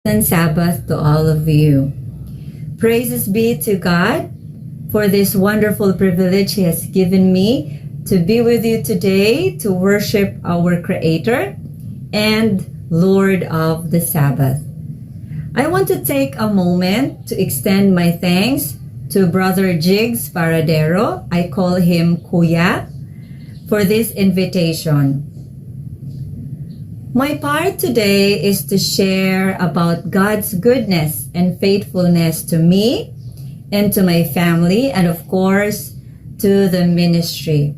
and Sabbath to all of you. Praises be to God for this wonderful privilege He has given me to be with you today to worship our Creator and Lord of the Sabbath. I want to take a moment to extend my thanks to Brother Jigs Paradero, I call him Kuya, for this invitation. My part today is to share about God's goodness and faithfulness to me and to my family, and of course, to the ministry.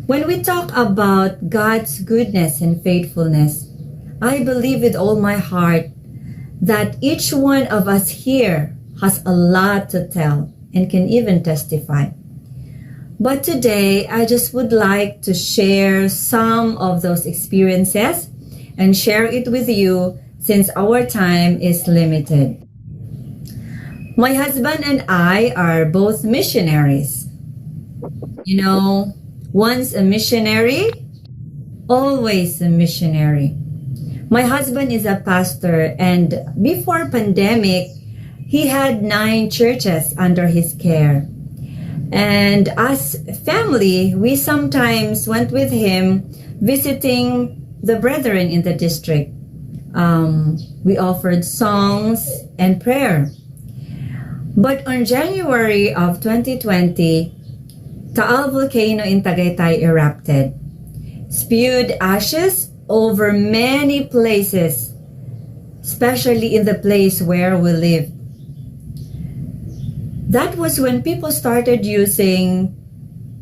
When we talk about God's goodness and faithfulness, I believe with all my heart that each one of us here has a lot to tell and can even testify. But today, I just would like to share some of those experiences and share it with you since our time is limited. My husband and I are both missionaries. You know, once a missionary, always a missionary. My husband is a pastor, and before pandemic, he had 9 churches under his care. And as family, we sometimes went with him visiting the brethren in the district. We offered songs and prayer. But on January of 2020, Taal volcano in Tagaytay erupted, spewed ashes over many places, especially in the place where we live. That was when people started using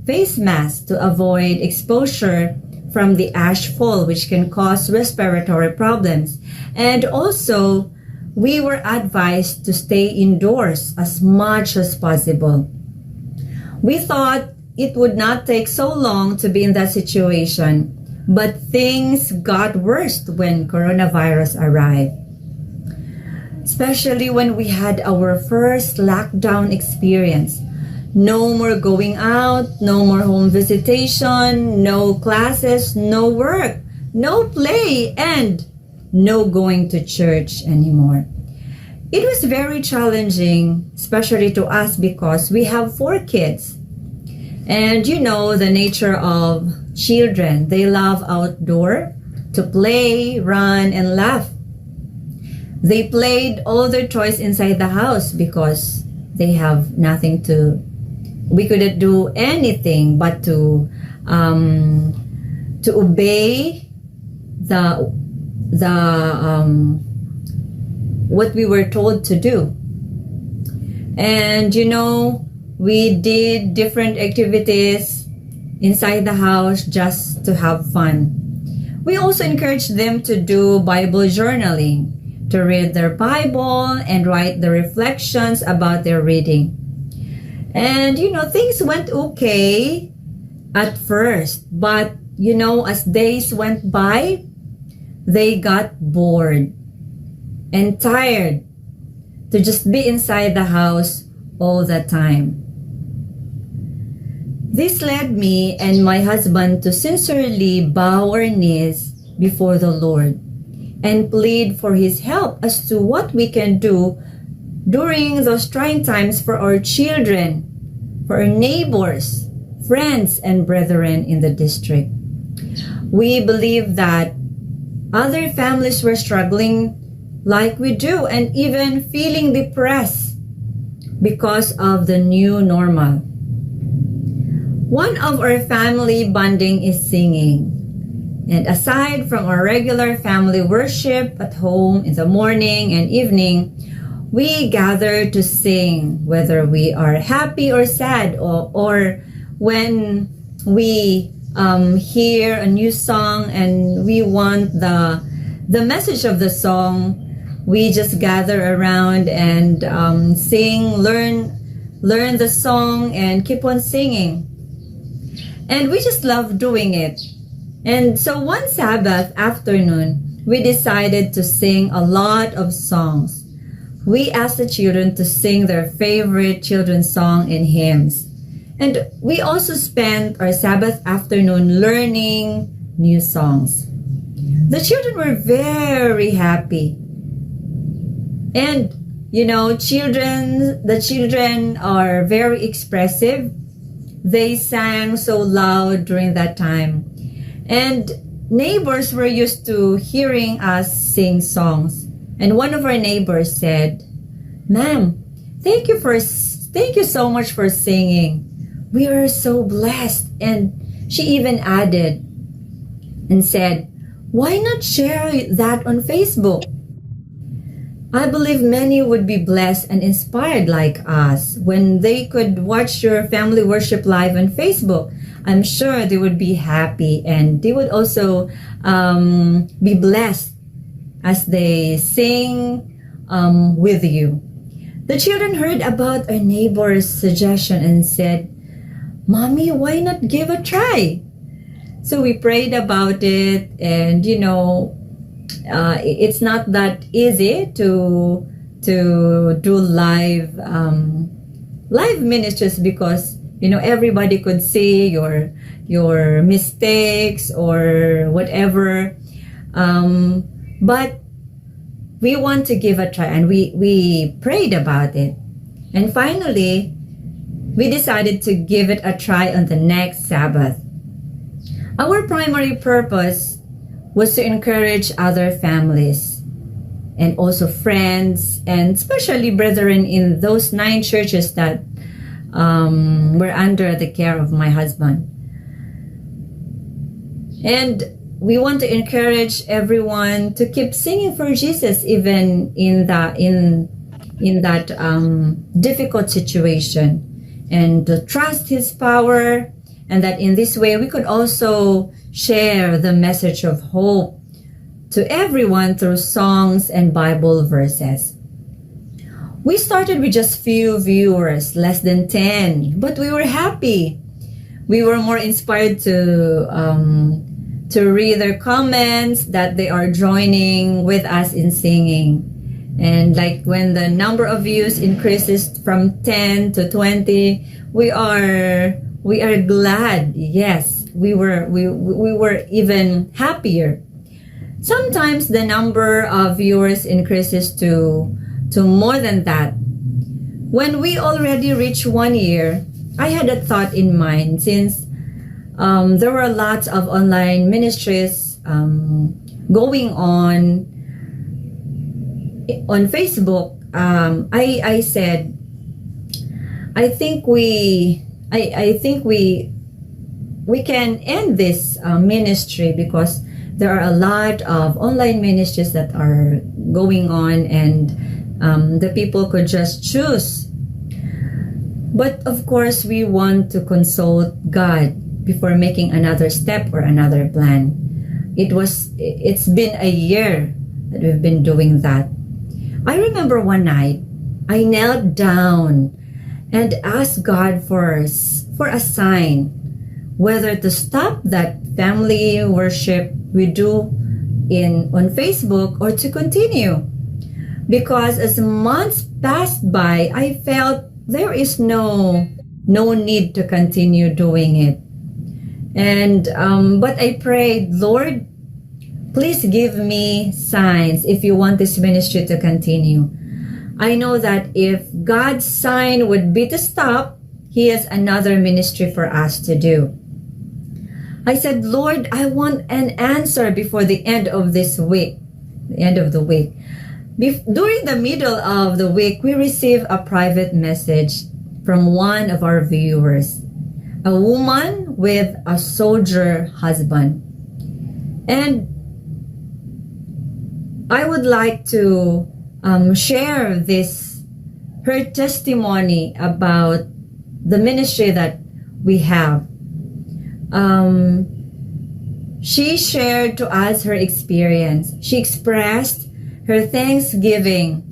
face masks to avoid exposure from the ash fall, which can cause respiratory problems. And also, we were advised to stay indoors as much as possible. We thought it would not take so long to be in that situation, but things got worse when coronavirus arrived. Especially when we had our first lockdown experience. No more going out, no more home visitation, no classes, no work, no play, and no going to church anymore. It was very challenging, especially to us because we have 4 kids. And you know the nature of children. They love outdoor, to play, run, and laugh. They played all their toys inside the house because they have nothing to. We couldn't do anything but to obey what we were told to do. And you know, we did different activities inside the house just to have fun. We also encouraged them to do Bible journaling, to read their Bible and write the reflections about their reading. And you know, things went okay at first, but you know, as days went by, they got bored and tired to just be inside the house all the time. This led me and my husband to sincerely bow our knees before the Lord and plead for His help as to what we can do during those trying times for our children, for our neighbors, friends, and brethren in the district. We believe that other families were struggling like we do and even feeling depressed because of the new normal. One of our family bonding is singing. And aside from our regular family worship at home in the morning and evening, we gather to sing, whether we are happy or sad, or when we hear a new song and we want the message of the song, we just gather around and sing, learn the song and keep on singing. And we just love doing it. And so one Sabbath afternoon, we decided to sing a lot of songs. We asked the children to sing their favorite children's song and hymns. And we also spent our Sabbath afternoon learning new songs. The children were very happy. And the children are very expressive. They sang so loud during that time. And neighbors were used to hearing us sing songs. And one of our neighbors said, "Ma'am, thank you so much for singing. We are so blessed." And she even added and said, "Why not share that on Facebook? I believe many would be blessed and inspired like us when they could watch your family worship live on Facebook. I'm sure they would be happy and they would also be blessed as they sing with you." The children heard about our neighbor's suggestion and said, "Mommy, why not give a try?" So we prayed about it, and it's not that easy to do live ministries, because everybody could see your mistakes or whatever, but we want to give a try, and we prayed about it, and finally we decided to give it a try on the next Sabbath. Our primary purpose was to encourage other families and also friends, and especially brethren in those 9 churches that were under the care of my husband. And we want to encourage everyone to keep singing for Jesus even in that difficult situation, and to trust His power, and that in this way we could also share the message of hope to everyone through songs and Bible verses. We started with just few viewers, less than 10, but we were happy. We were more inspired to read their comments that they are joining with us in singing. And like when the number of views increases from 10 to 20, we are glad. Yes, we were even happier. Sometimes the number of viewers increases to more than that. When we already reached 1 year, I had a thought in mind, since there were lots of online ministries going on Facebook. I said, I think we can end this ministry, because there are a lot of online ministries that are going on, and the people could just choose. But of course, we want to consult God before making another step or another plan. It's been a year that we've been doing that. I remember one night I knelt down and asked God for a sign, whether to stop that family worship we do on Facebook or to continue. Because as months passed by, I felt there is no need to continue doing it. And but I prayed, "Lord, please give me signs if you want this ministry to continue." I know that if God's sign would be to stop, He has another ministry for us to do. I said, "Lord, I want an answer before the end of this week." The end of the week. During the middle of the week, we received a private message from one of our viewers, a woman with a soldier husband. And I would like to share her testimony about the ministry that we have. She shared to us her experience. She expressed her thanksgiving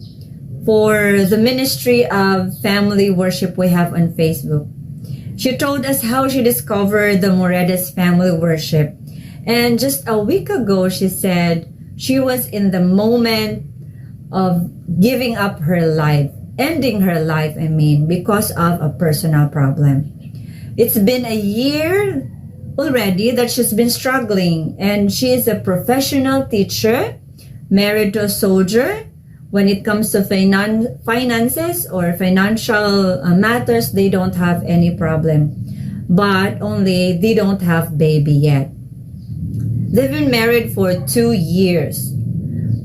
for the ministry of family worship we have on Facebook. She told us how she discovered the Moredas family worship. And just a week ago, she said she was in the moment of giving up her life, ending her life, because of a personal problem. It's been a year already that she's been struggling, and she is a professional teacher, married to a soldier, when it comes to finances or financial matters, they don't have any problem. But only they don't have baby yet. They've been married for 2 years.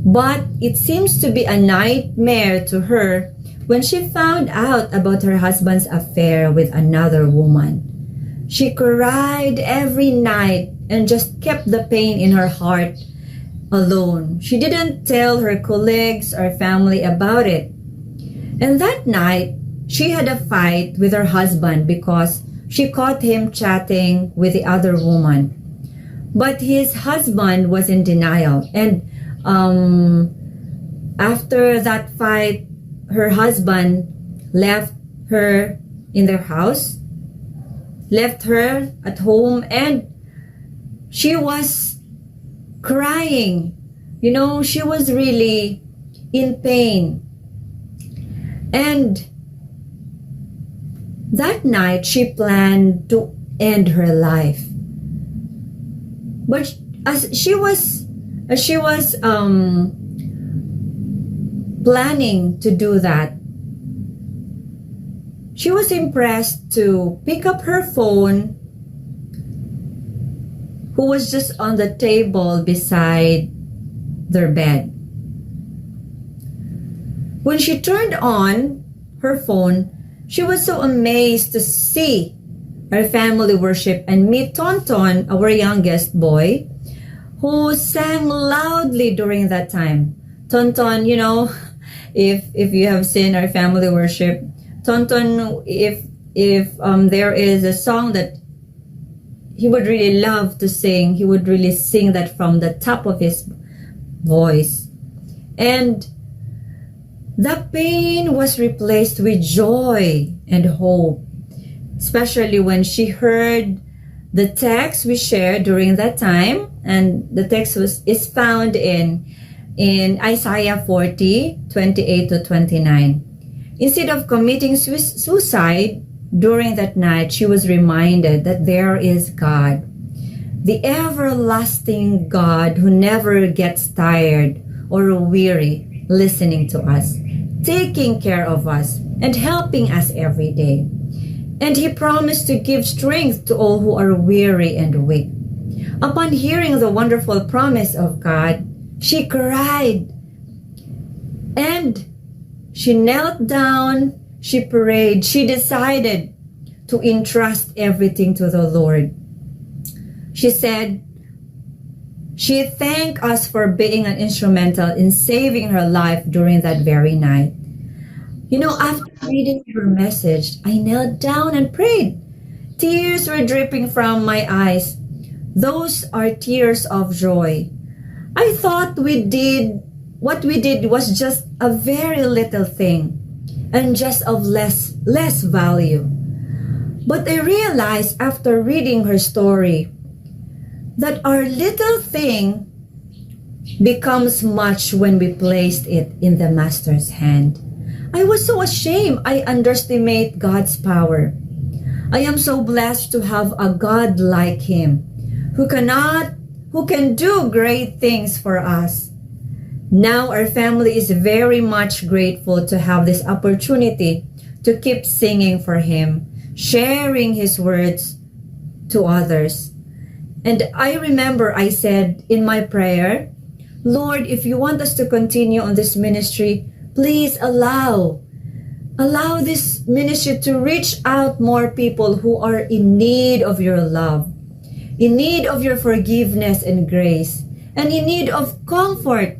But it seems to be a nightmare to her when she found out about her husband's affair with another woman. She cried every night and just kept the pain in her heart alone. She didn't tell her colleagues or family about it. And that night, she had a fight with her husband because she caught him chatting with the other woman. But his husband was in denial. And after that fight, her husband left her in their house, left her at home, and she was crying. You know, she was really in pain. And that night, she planned to end her life. But as she was planning to do that, she was impressed to pick up her phone, who was just on the table beside their bed. When she turned on her phone, she was so amazed to see our family worship and meet Tonton, our youngest boy, who sang loudly during that time. Tonton, you know, if you have seen our family worship, Tonton, if there is a song that he would really love to sing, he would really sing that from the top of his voice. And the pain was replaced with joy and hope, especially when she heard the text we shared during that time. And the text is found in Isaiah 40:28 to 29. Instead of committing suicide during that night, she was reminded that there is God, the everlasting God who never gets tired or weary listening to us, taking care of us and helping us every day. And he promised to give strength to all who are weary and weak. Upon hearing the wonderful promise of God, she cried and she knelt down, she prayed, she decided to entrust everything to the Lord. She said, she thanked us for being an instrumental in saving her life during that very night. You know, after reading her message, I knelt down and prayed. Tears were dripping from my eyes. Those are tears of joy. I thought what we did was just a very little thing and just of less value. But I realized after reading her story that our little thing becomes much when we placed it in the Master's hand. I was so ashamed I underestimate God's power. I am so blessed to have a God like Him who can do great things for us. Now our family is very much grateful to have this opportunity to keep singing for Him, sharing His words to others. And I remember I said in my prayer, Lord, if you want us to continue on this ministry, please allow this ministry to reach out more people who are in need of your love, in need of your forgiveness and grace, and in need of comfort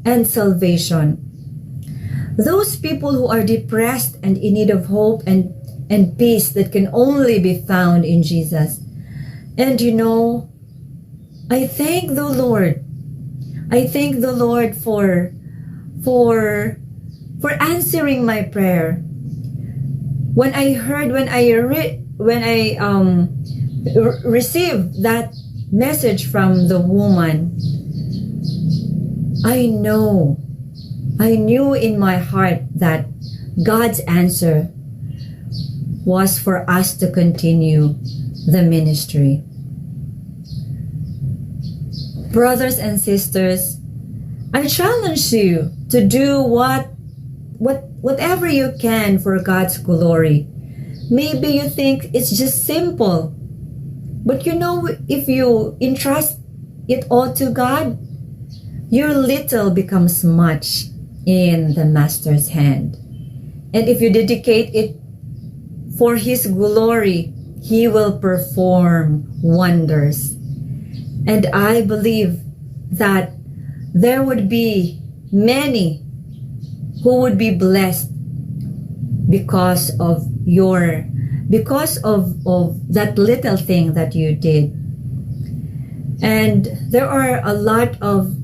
and salvation. Those people who are depressed and in need of hope and peace that can only be found in Jesus. And you know, I thank the Lord. I thank the Lord for answering my prayer. When I received that message from the woman, I knew in my heart that God's answer was for us to continue the ministry. Brothers and sisters, I challenge you to do whatever you can for God's glory. Maybe you think it's just simple, but you know, if you entrust it all to God, your little becomes much in the Master's hand. And if you dedicate it for His glory, He will perform wonders. And I believe that there would be many who would be blessed because of that little thing that you did. And there are a lot of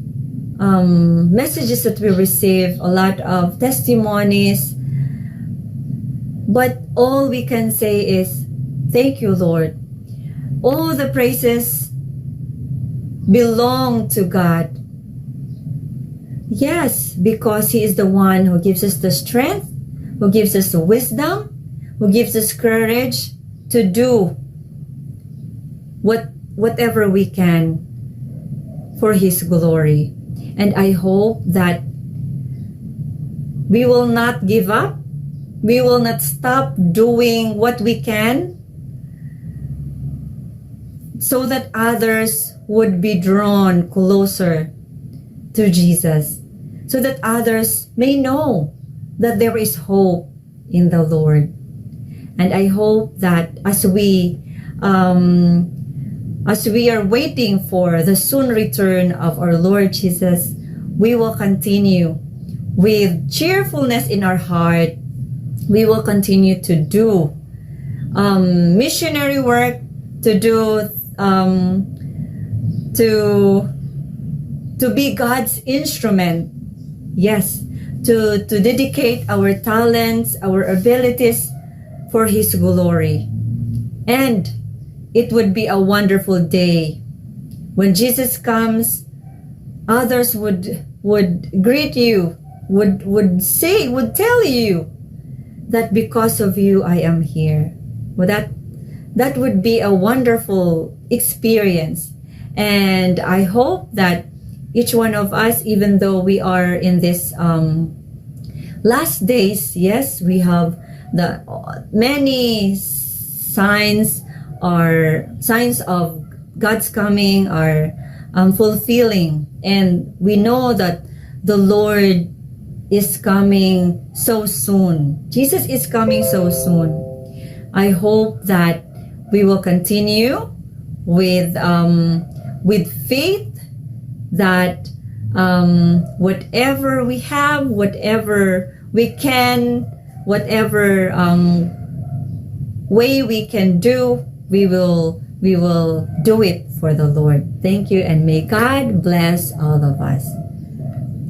messages that we receive, a lot of testimonies, but all we can say is, thank you, Lord. All the praises belong to God. Yes, because He is the one who gives us the strength, who gives us the wisdom, who gives us courage to do whatever we can for His glory. And I hope that we will not give up. We will not stop doing what we can so that others would be drawn closer to Jesus, so that others may know that there is hope in the Lord. And I hope that as we are waiting for the soon return of our Lord Jesus, we will continue with cheerfulness in our heart. We will continue to do missionary work, to do to be God's instrument. Yes, to dedicate our talents, our abilities for His glory. And it would be a wonderful day when Jesus comes. Others would greet you, would tell you that because of you I am here. Well, that would be a wonderful experience. And I hope that each one of us, even though we are in this last days, yes, we have the many signs of God's coming are fulfilling, and we know that the Lord is coming so soon. Jesus is coming so soon. I hope that we will continue with faith, that whatever we have, whatever we can, whatever way we can do, we will do it for the Lord. Thank you, and may God bless all of us.